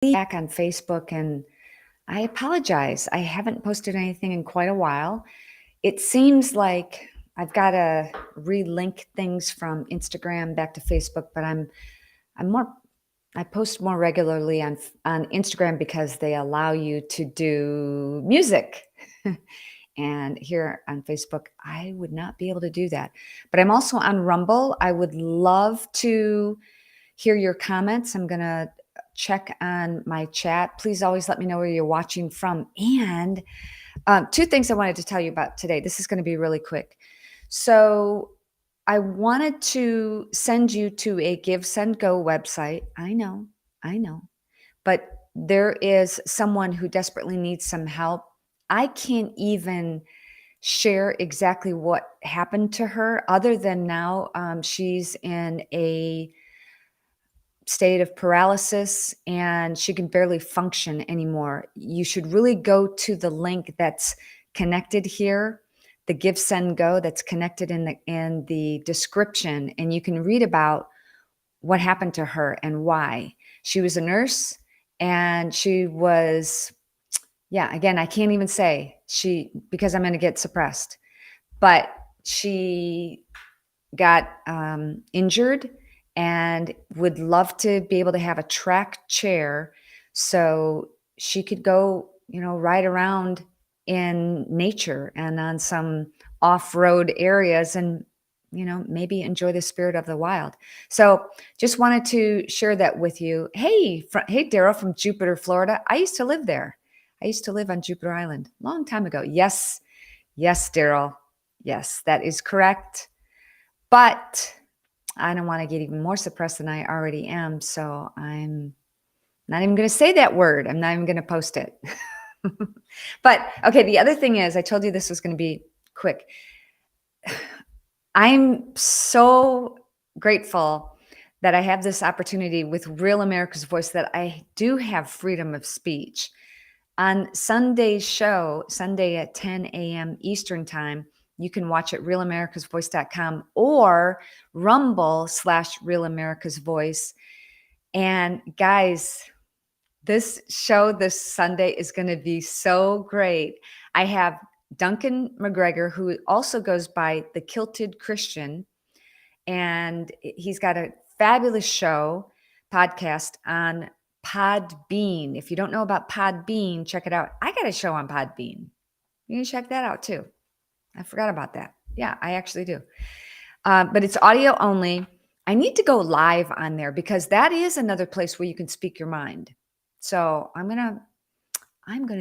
back on Facebook, and I apologize. I haven't posted anything in quite a while. It seems like I've got to relink things from Instagram back to Facebook, but I'm more I post more regularly on Instagram because they allow you to do music. And here on Facebook, I would not be able to do that. But I'm also on Rumble. I would love to hear your comments. I'm going to check on my chat. Please always let me know where you're watching from. And two things I wanted to tell you about today. This is going to be really quick. So I wanted to send you to a Give, Send, Go website. I know. But there is someone who desperately needs some help. I can't even share exactly what happened to her, other than now she's in a state of paralysis and she can barely function anymore. You should really go to the link that's connected here, the Give, Send, Go that's connected in the description, and you can read about what happened to her and why. She was a nurse, and she was, yeah, again, I can't even say because I'm going to get suppressed, but she got injured and would love to be able to have a track chair so she could go, ride around in nature and on some off-road areas and, maybe enjoy the spirit of the wild. So just wanted to share that with you. Hey, Daryl from Jupiter, Florida. I used to live there. I used to live on Jupiter Island a long time ago. Yes, Daryl. Yes, that is correct. But I don't want to get even more suppressed than I already am. So I'm not even going to say that word. I'm not even going to post it. But okay, the other thing is, I told you this was going to be quick. I'm so grateful that I have this opportunity with Real America's Voice, that I do have freedom of speech. On Sunday's show, Sunday at 10 a.m. Eastern time, you can watch at realamericasvoice.com or Rumble/Real America's Voice. And guys, this show this Sunday is going to be so great. I have Duncan McGregor, who also goes by the Kilted Christian, and he's got a fabulous podcast on Podbean. If you don't know about Podbean, check it out. I got a show on Podbean. You can check that out too. I forgot about that. Yeah, I actually do. But it's audio only. I need to go live on there because that is another place where you can speak your mind. So I'm gonna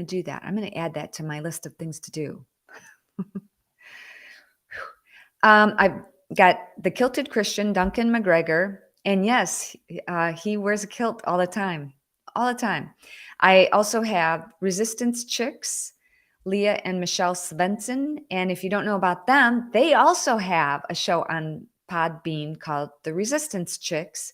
do that. I'm gonna add that to my list of things to do. I've got the Kilted Christian, Duncan McGregor, and yes, he wears a kilt all the time. I also have Resistance Chicks, Leah and Michelle Svensson. And if you don't know about them, they also have a show on Podbean called The Resistance Chicks.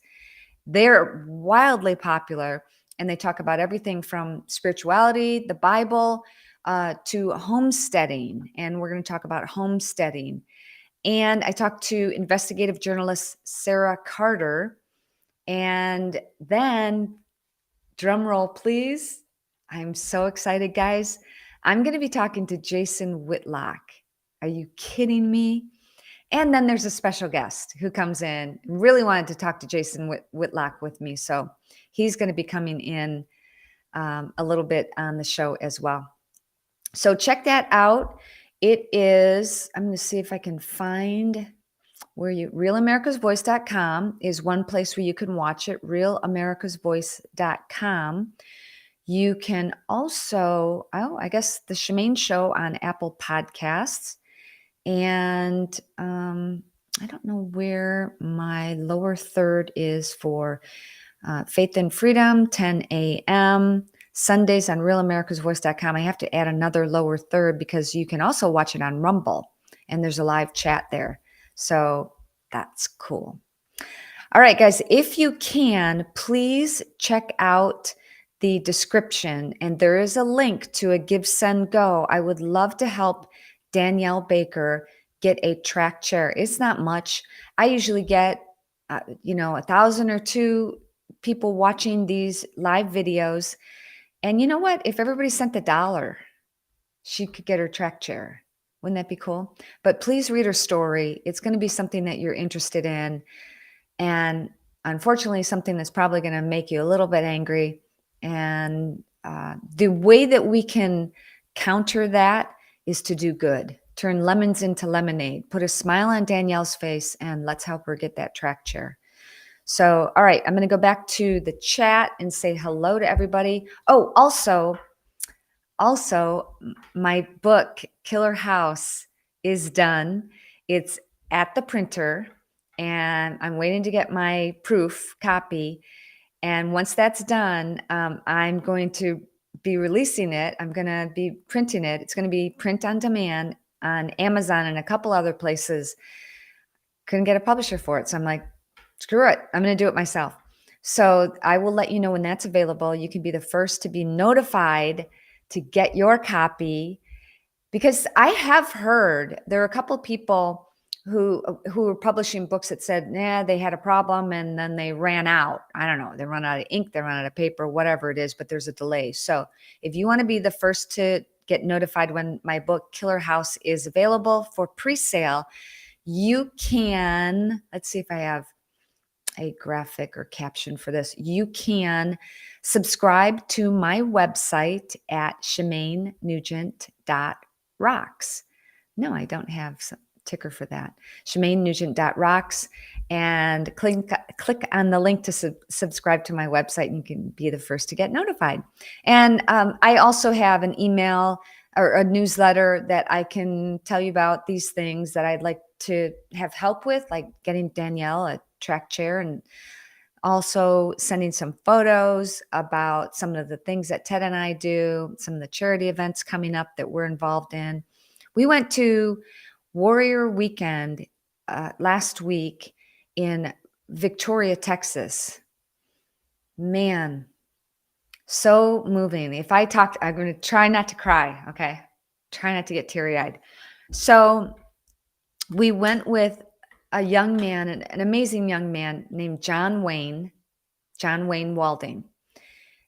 They're wildly popular, and they talk about everything from spirituality, the Bible, to homesteading. And we're going to talk about homesteading. And I talked to investigative journalist Sarah Carter. And then, drum roll, please. I'm so excited, guys. I'm going to be talking to Jason Whitlock. Are you kidding me? And then there's a special guest who comes in. Really wanted to talk to Jason Whitlock with me. So he's going to be coming in a little bit on the show as well. So check that out. It is, I'm going to see if I can find where realamericasvoice.com is one place where you can watch it, realamericasvoice.com. You can also, I guess the Shemaine Show on Apple Podcasts. And I don't know where my lower third is for Faith and Freedom, 10 a.m., Sundays on realamericasvoice.com. I have to add another lower third because you can also watch it on Rumble, and there's a live chat there. So that's cool. All right, guys, if you can, please check out the description, and there is a link to a Give, Send, Go. I would love to help Danielle Baker get a track chair. It's not much. I usually get, $1,000 or $2,000 people watching these live videos. And you know what? If everybody sent $1, she could get her track chair. Wouldn't that be cool? But please read her story. It's going to be something that you're interested in. And unfortunately, something that's probably going to make you a little bit angry. And the way that we can counter that is to do good. Turn lemons into lemonade. Put a smile on Danielle's face, and let's help her get that track chair. So, all right, I'm going to go back to the chat and say hello to everybody. Oh, also, my book, Killer House, is done. It's at the printer, and I'm waiting to get my proof copy. And once that's done, I'm going to be releasing it. I'm going to be printing it. It's going to be print on demand on Amazon and a couple other places. Couldn't get a publisher for it. So I'm like, screw it. I'm going to do it myself. So I will let you know when that's available. You can be the first to be notified to get your copy, because I have heard there are a couple of people who were publishing books that said, nah, they had a problem and then they ran out. I don't know. They run out of ink, they run out of paper, whatever it is, but there's a delay. So if you want to be the first to get notified when my book, Killer House, is available for pre-sale, you can, let's see if I have a graphic or caption for this. You can subscribe to my website at ShemaineNugent.rocks. No, I don't have some ticker for that. ShemaineNugent.rocks, and click on the link to subscribe to my website, and you can be the first to get notified. And I also have an email or a newsletter that I can tell you about these things that I'd like to have help with, like getting Danielle a track chair, and also sending some photos about some of the things that Ted and I do, some of the charity events coming up that we're involved in. We went to Warrior Weekend last week in Victoria, Texas. Man, so moving. If I talk, I'm going to try not to cry. Okay. Try not to get teary eyed. So we went with a young man, an amazing young man named John Wayne Walding.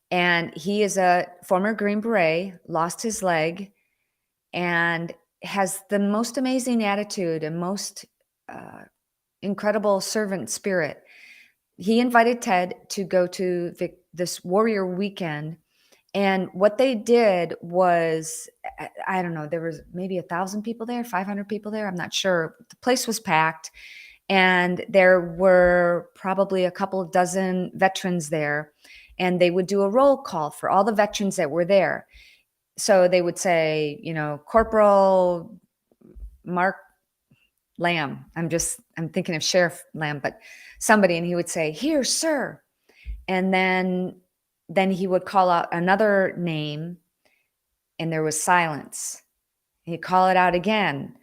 And he is a former Green Beret, lost his leg, and has the most amazing attitude and most incredible servant spirit. He invited Ted to go to this Warrior Weekend. And what they did was, I don't know, there was maybe 1,000 people there, 500 people there. I'm not sure. The place was packed. And there were probably a couple of dozen veterans there. And they would do a roll call for all the veterans that were there. So they would say, Corporal Mark Lamb. I'm thinking of Sheriff Lamb, but somebody, and he would say, "Here, sir." And then he would call out another name, and there was silence. He'd call it out again.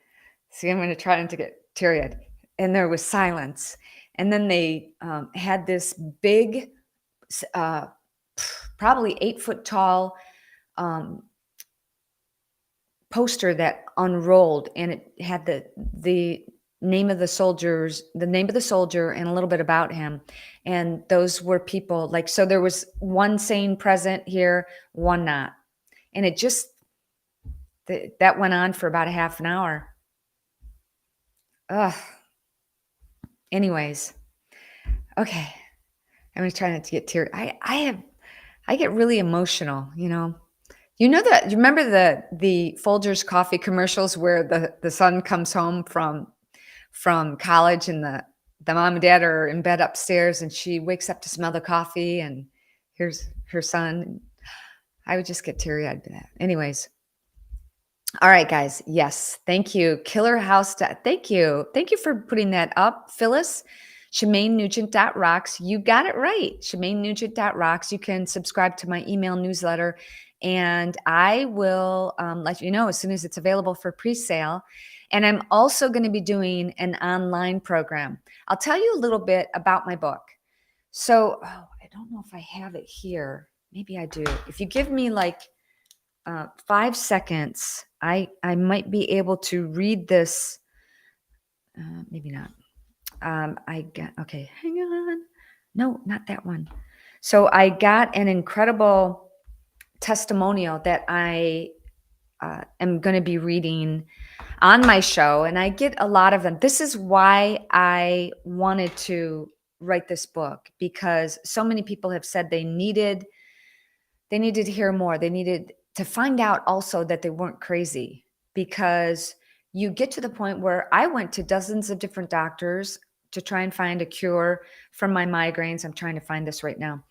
See, I'm going to try not to get teary-eyed. And there was silence. And then they had this big, probably 8-foot tall poster that unrolled, and it had the name of the soldier, and a little bit about him. And those were people so there was one saying present here, one not. And it just, that went on for about a half an hour. Ugh. Anyways. Okay. I'm going to try not to get teary. I get really emotional, You remember the Folgers coffee commercials where the son comes home from college, and the mom and dad are in bed upstairs, and she wakes up to smell the coffee, and here's her son. I would just get teary-eyed by that. Anyways. All right, guys. Yes. Thank you. Killer House. Thank you. Thank you for putting that up, Phyllis. ShemaineNugent.rocks. You got it right. ShemaineNugent.rocks. You can subscribe to my email newsletter, and I will let you know as soon as it's available for pre-sale. And I'm also going to be doing an online program. I'll tell you a little bit about my book. So, I don't know if I have it here. Maybe I do. If you give me 5 seconds, I might be able to read this. Maybe not. Okay, hang on. No, not that one. So I got an incredible testimonial that I am going to be reading on my show, and I get a lot of them. This is why I wanted to write this book, because so many people have said they needed to hear more. They needed to find out also that they weren't crazy, because you get to the point where I went to dozens of different doctors to try and find a cure from my migraines. I'm trying to find this right now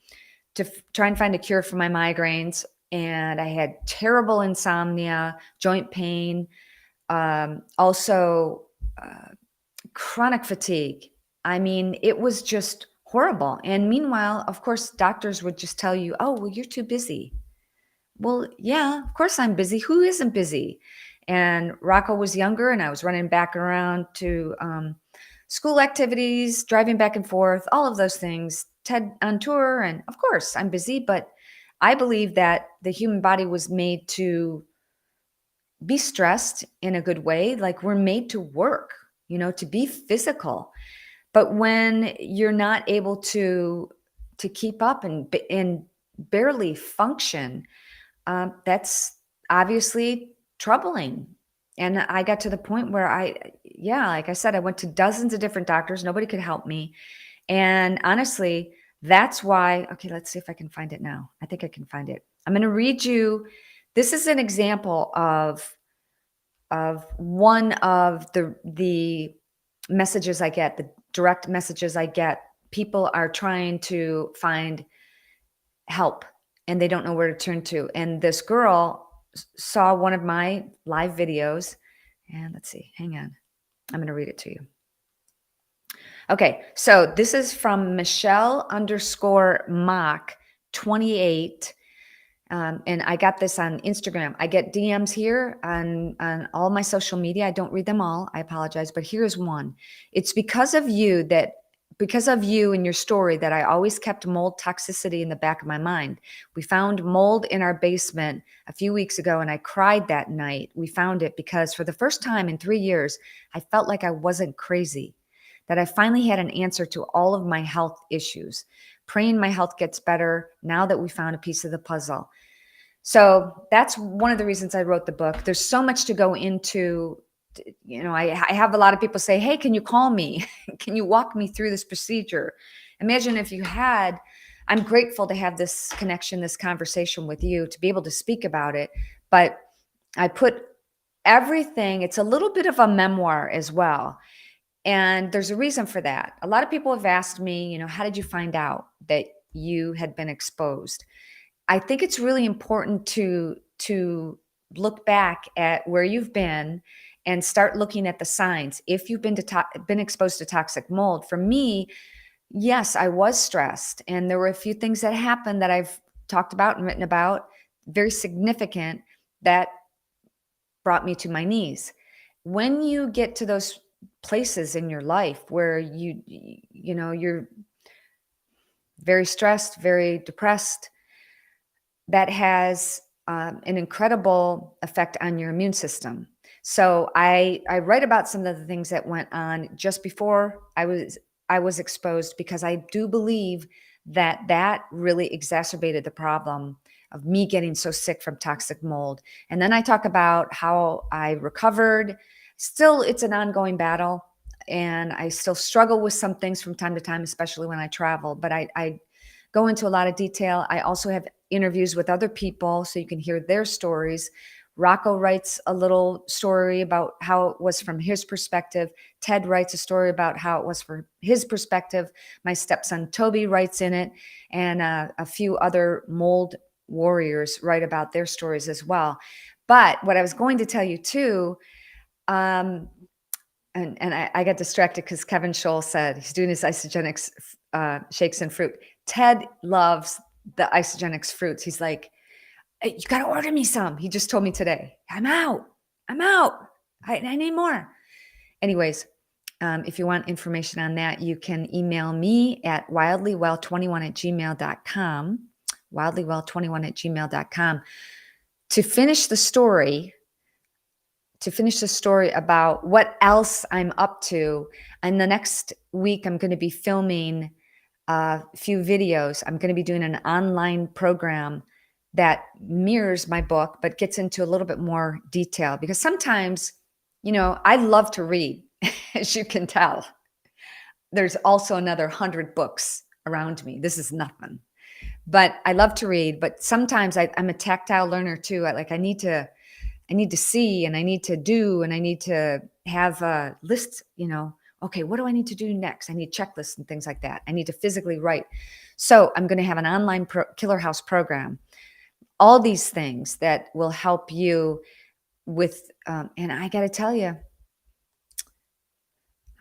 to try and find a cure for my migraines. And I had terrible insomnia, joint pain, also chronic fatigue. I mean, it was just horrible. And meanwhile, of course, doctors would just tell you, oh, well, you're too busy. Well, yeah, of course I'm busy. Who isn't busy? And Rocco was younger, and I was running back around to school activities, driving back and forth, all of those things, TED on tour. And of course, I'm busy, but I believe that the human body was made to be stressed in a good way. Like, we're made to work, to be physical. But when you're not able to keep up and barely function, that's obviously troubling. And I got to the point where yeah, like I said, I went to dozens of different doctors. Nobody could help me. And honestly, that's why, okay, let's see if I can find it now. I think I can find it. I'm going to read you. This is an example of one of the messages I get, the direct messages I get. People are trying to find help and they don't know where to turn to. And this girl saw one of my live videos, and let's see, hang on. I'm going to read it to you. Okay. So this is from Michelle_Mock28. And I got this on Instagram. I get DMs here on all my social media. I don't read them all. I apologize, but here's one. It's because of you and your story that I always kept mold toxicity in the back of my mind. We found mold in our basement a few weeks ago, and I cried that night. We found it because for the first time in 3 years, I felt like I wasn't crazy, that I finally had an answer to all of my health issues. Praying my health gets better now that we found a piece of the puzzle. So that's one of the reasons I wrote the book. There's so much to go into. I have a lot of people say, hey, can you call me? Can you walk me through this procedure? Imagine if you had. I'm grateful to have this connection, this conversation with you, to be able to speak about it. But I put everything, it's a little bit of a memoir as well. And there's a reason for that. A lot of people have asked me, how did you find out that you had been exposed? I think it's really important to look back at where you've been and start looking at the signs. If you've been exposed to toxic mold, for me, yes, I was stressed, and there were a few things that happened that I've talked about and written about, very significant, that brought me to my knees. When you get to those places in your life where you're very stressed, very depressed, that has an incredible effect on your immune system. So I write about some of the things that went on just before I was exposed, because I do believe that really exacerbated the problem of me getting so sick from toxic mold. And then I talk about how I recovered. Still, it's an ongoing battle, and I still struggle with some things from time to time, especially when I travel. But I go into a lot of detail. I also have interviews with other people so you can hear their stories. Rocco writes a little story about how it was from his perspective. Ted writes a story about how it was from his perspective. My stepson Toby writes in it, and a few other mold warriors write about their stories as well. But what I was going to tell you too, and I got distracted because Kevin Scholl said he's doing his isogenics shakes and fruit. Ted loves the isogenics fruits. He's like, hey, you got to order me some. He just told me today, I'm out. I need more. Anyways, if you want information on that, you can email me at wildlywell21@gmail.com, wildlywell21@gmail.com. To finish the story about what else I'm up to. And the next week, I'm going to be filming a few videos. I'm going to be doing an online program that mirrors my book, but gets into a little bit more detail because sometimes, I love to read, as you can tell. There's also another 100 books around me. This is nothing, but I love to read. But sometimes I'm a tactile learner too. I need to see and I need to do and I need to have a list, okay, what do I need to do next? I need checklists and things like that. I need to physically write. So I'm going to have an online Killer House program, all these things that will help you with, and I got to tell you,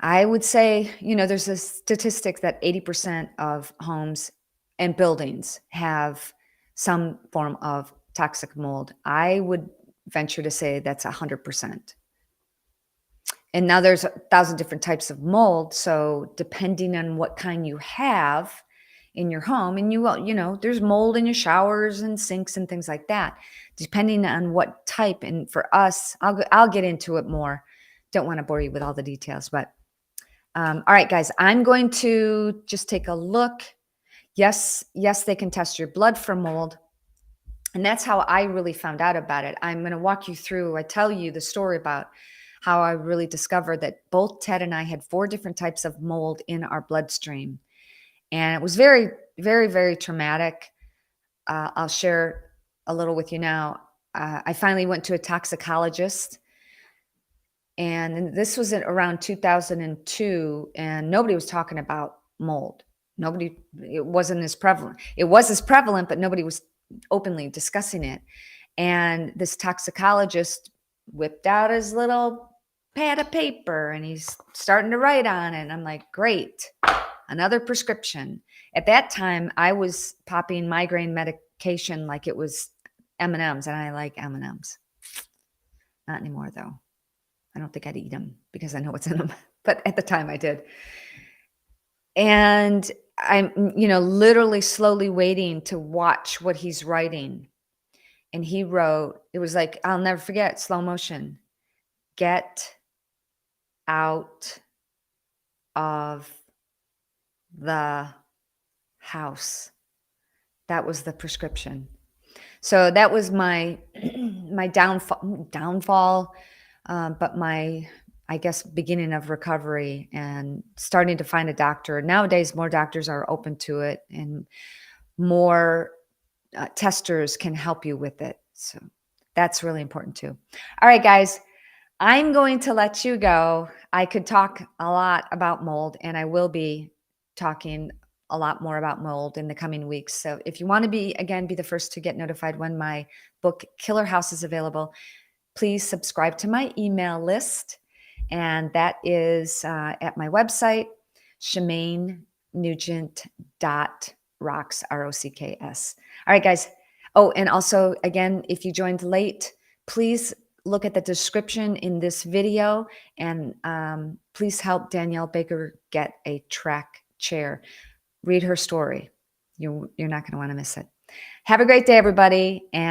I would say, there's a statistic that 80% of homes and buildings have some form of toxic mold. I would venture to say that's 100%. And now there's 1,000 different types of mold. So depending on what kind you have in your home, and there's mold in your showers and sinks and things like that, depending on what type. And for us, I'll get into it more. Don't want to bore you with all the details, but all right, guys, I'm going to just take a look. Yes, they can test your blood for mold. And that's how I really found out about it. I'm going to walk you through, I tell you the story about how I really discovered that both Ted and I had 4 different types of mold in our bloodstream. And it was very, very, very traumatic. I'll share a little with you now. I finally went to a toxicologist, and this was around 2002, and nobody was talking about mold. It wasn't as prevalent. It was as prevalent, but nobody was openly discussing it. And this toxicologist whipped out his little pad of paper and he's starting to write on it. And I'm like, great, another prescription. At that time, I was popping migraine medication like it was M&Ms, and I like M&Ms. Not anymore, though. I don't think I'd eat them because I know what's in them. But at the time I did. And I'm, literally slowly waiting to watch what he's writing. And he wrote, it was like, I'll never forget, slow motion. Get out of the house. That was the prescription. So that was my my downfall, but my, I guess, beginning of recovery and starting to find a doctor. Nowadays, more doctors are open to it, and more testers can help you with it. So that's really important too. All right, guys, I'm going to let you go. I could talk a lot about mold, and I will be talking a lot more about mold in the coming weeks. So if you want to be the first to get notified when my book Killer House is available, please subscribe to my email list. And that is at my website, ShemaineNugent.rocks, ROCKS. All right, guys. Oh, and also, again, if you joined late, please look at the description in this video, and please help Danielle Baker get a track chair. Read her story. You're not going to want to miss it. Have a great day, everybody. And